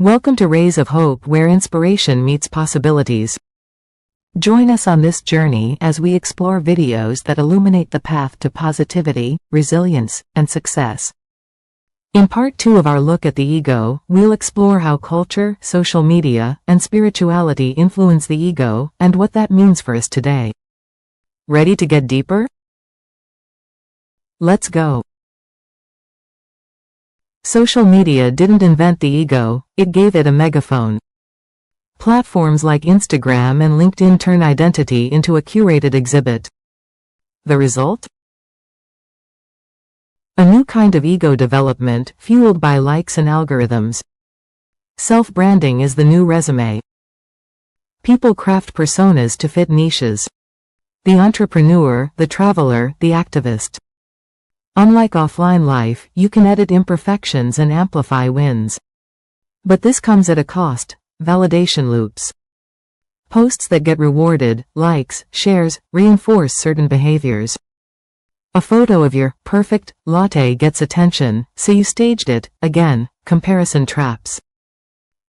Welcome to Rays of Hope, where inspiration meets possibilities. Join us on this journey as we explore videos that illuminate the path to positivity, resilience, and success. In part 2 of our look at the ego, we'll explore how culture, social media, and spirituality influence the ego, and what that means for us today. Ready to get deeper? Let's go. Social media didn't invent the ego, it gave it a megaphone. Platforms like Instagram and LinkedIn turn identity into a curated exhibit. The result? A new kind of ego development, fueled by likes and algorithms. Self-branding is the new resume. People craft personas to fit niches. The entrepreneur, the traveler, the activist. Unlike offline life, you can edit imperfections and amplify wins. But this comes at a cost: validation loops. Posts that get rewarded, likes, shares, reinforce certain behaviors. A photo of your perfect latte gets attention, so you staged it. Again, comparison traps.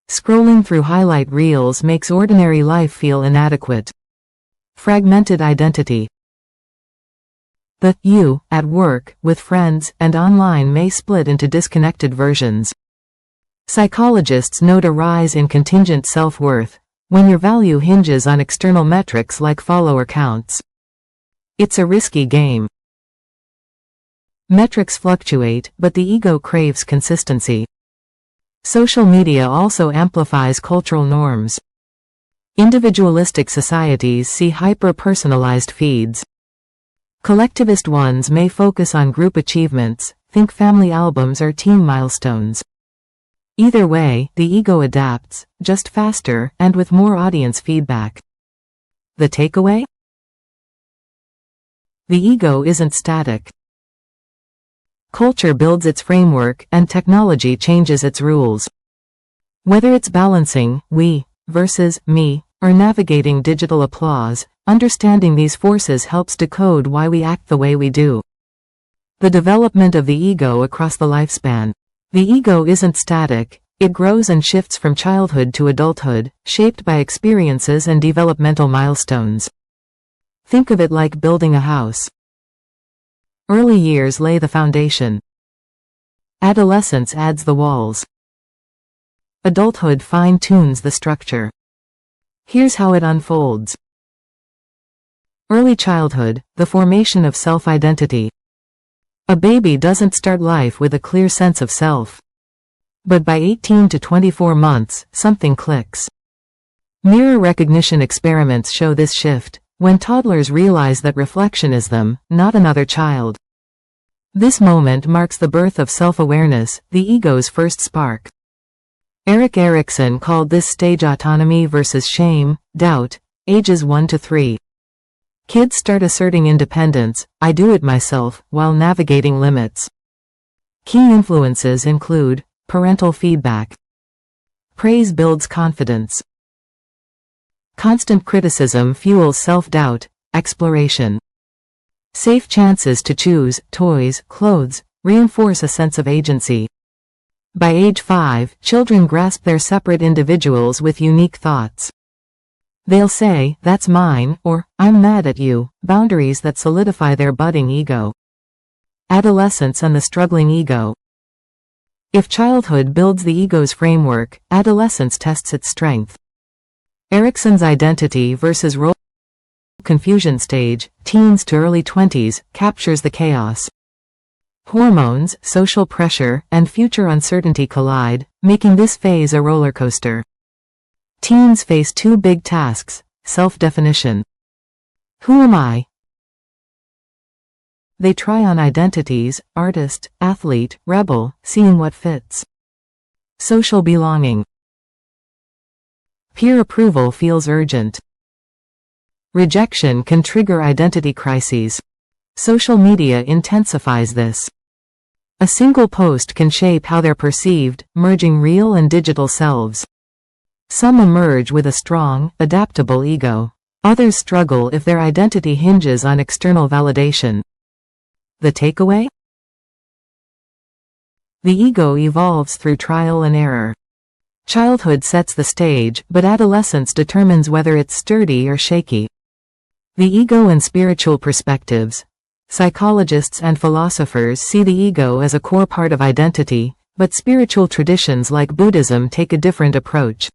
Scrolling through highlight reels makes ordinary life feel inadequate. Fragmented identity. The you, at work, with friends, and online may split into disconnected versions. Psychologists note a rise in contingent self-worth, when your value hinges on external metrics like follower counts. It's a risky game. Metrics fluctuate, but the ego craves consistency. Social media also amplifies cultural norms. Individualistic societies see hyper-personalized feeds. Collectivist ones may focus on group achievements, think family albums or team milestones. Either way, the ego adapts, just faster and with more audience feedback. The takeaway? The ego isn't static. Culture builds its framework and technology changes its rules. Whether it's balancing we versus me, or navigating digital applause, understanding these forces helps decode why we act the way we do. The development of the ego across the lifespan. The ego isn't static, it grows and shifts from childhood to adulthood, shaped by experiences and developmental milestones. Think of it like building a house. Early years lay the foundation. Adolescence adds the walls. Adulthood fine-tunes the structure. Here's how it unfolds. Early childhood, the formation of self-identity. A baby doesn't start life with a clear sense of self. But by 18 to 24 months, something clicks. Mirror recognition experiments show this shift, when toddlers realize that reflection is them, not another child. This moment marks the birth of self-awareness, the ego's first spark. Erikson called this stage autonomy versus shame, doubt, ages 1 to 3. Kids start asserting independence, I do it myself, while navigating limits. Key influences include parental feedback. Praise builds confidence. Constant criticism fuels self-doubt, exploration. Safe chances to choose, toys, clothes, reinforce a sense of agency. By age 5, children grasp their separate individuals with unique thoughts. They'll say, that's mine, or, I'm mad at you, boundaries that solidify their budding ego. Adolescence and the struggling ego. If childhood builds the ego's framework, adolescence tests its strength. Erikson's identity versus role confusion stage, teens to early 20s, captures the chaos. Hormones, social pressure, and future uncertainty collide, making this phase a roller coaster. Teens face two big tasks: self-definition. Who am I? They try on identities: artist, athlete, rebel, seeing what fits. Social belonging. Peer approval feels urgent. Rejection can trigger identity crises. Social media intensifies this. A single post can shape how they're perceived, merging real and digital selves. Some emerge with a strong, adaptable ego. Others struggle if their identity hinges on external validation. The takeaway? The ego evolves through trial and error. Childhood sets the stage, but adolescence determines whether it's sturdy or shaky. The ego and spiritual perspectives. Psychologists and philosophers see the ego as a core part of identity, but spiritual traditions like Buddhism take a different approach.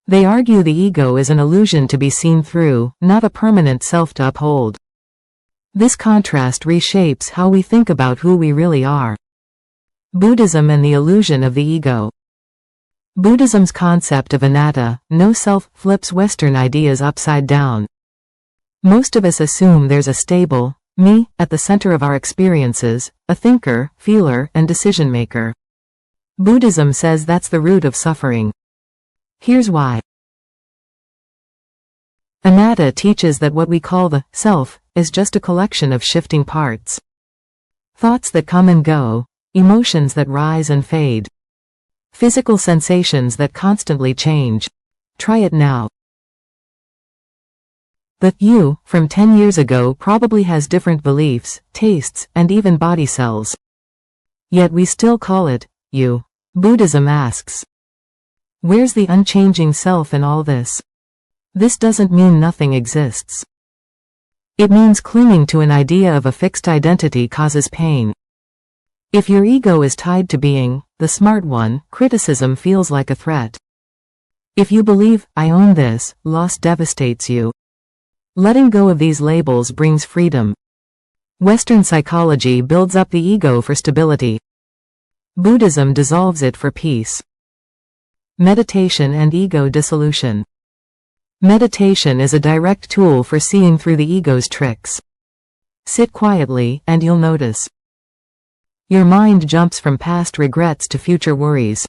They argue the ego is an illusion to be seen through, not a permanent self to uphold. This contrast reshapes how we think about who we really are. Buddhism and the illusion of the ego. Buddhism's concept of anatta, no self, flips Western ideas upside down. Most of us assume there's a stable, me, at the center of our experiences, a thinker, feeler, and decision-maker. Buddhism says that's the root of suffering. Here's why. Anatta teaches that what we call the self is just a collection of shifting parts. Thoughts that come and go, emotions that rise and fade. Physical sensations that constantly change. Try it now. The you from 10 years ago probably has different beliefs, tastes, and even body cells. Yet we still call it you. Buddhism asks, where's the unchanging self in all this? This doesn't mean nothing exists. It means clinging to an idea of a fixed identity causes pain. If your ego is tied to being the smart one, criticism feels like a threat. If you believe, I own this, loss devastates you. Letting go of these labels brings freedom. Western psychology builds up the ego for stability. Buddhism dissolves it for peace. Meditation and ego dissolution. Meditation is a direct tool for seeing through the ego's tricks. Sit quietly, and you'll notice. Your mind jumps from past regrets to future worries.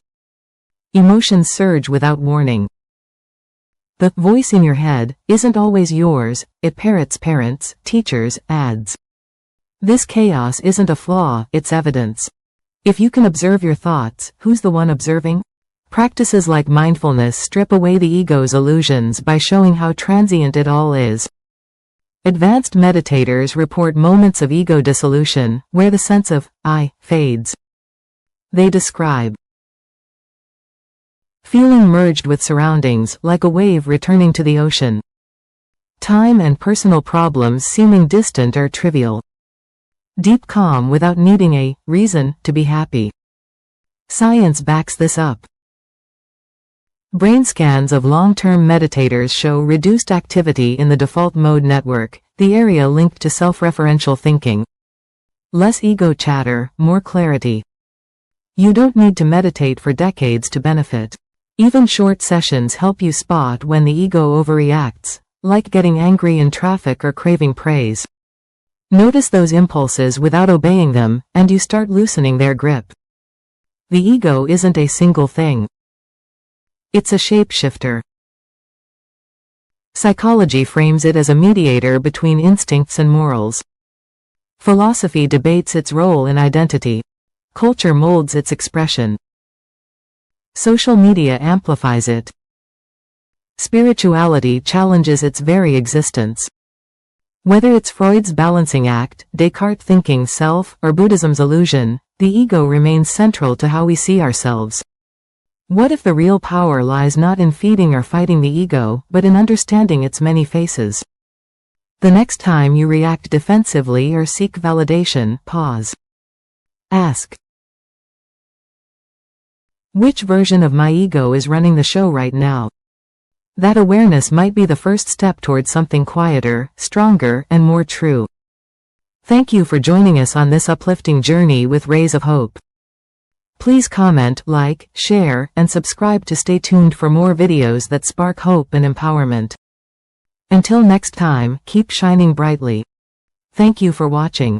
Emotions surge without warning. The voice in your head isn't always yours, it parrots parents, teachers, ads. This chaos isn't a flaw, it's evidence. If you can observe your thoughts, who's the one observing? Practices like mindfulness strip away the ego's illusions by showing how transient it all is. Advanced meditators report moments of ego dissolution, where the sense of I fades. They describe feeling merged with surroundings, like a wave returning to the ocean. Time and personal problems seeming distant or trivial. Deep calm without needing a reason to be happy. Science backs this up. Brain scans of long-term meditators show reduced activity in the default mode network, the area linked to self-referential thinking. Less ego chatter, more clarity. You don't need to meditate for decades to benefit. Even short sessions help you spot when the ego overreacts, like getting angry in traffic or craving praise. Notice those impulses without obeying them, and you start loosening their grip. The ego isn't a single thing. It's a shapeshifter. Psychology frames it as a mediator between instincts and morals. Philosophy debates its role in identity. Culture molds its expression. Social media amplifies it. Spirituality challenges its very existence. Whether it's Freud's balancing act, Descartes' thinking self, or Buddhism's illusion, the ego remains central to how we see ourselves. What if the real power lies not in feeding or fighting the ego, but in understanding its many faces? The next time you react defensively or seek validation, pause. Ask, which version of my ego is running the show right now? That awareness might be the first step toward something quieter, stronger, and more true. Thank you for joining us on this uplifting journey with Rays of Hope. Please comment, like, share, and subscribe to stay tuned for more videos that spark hope and empowerment. Until next time, keep shining brightly. Thank you for watching.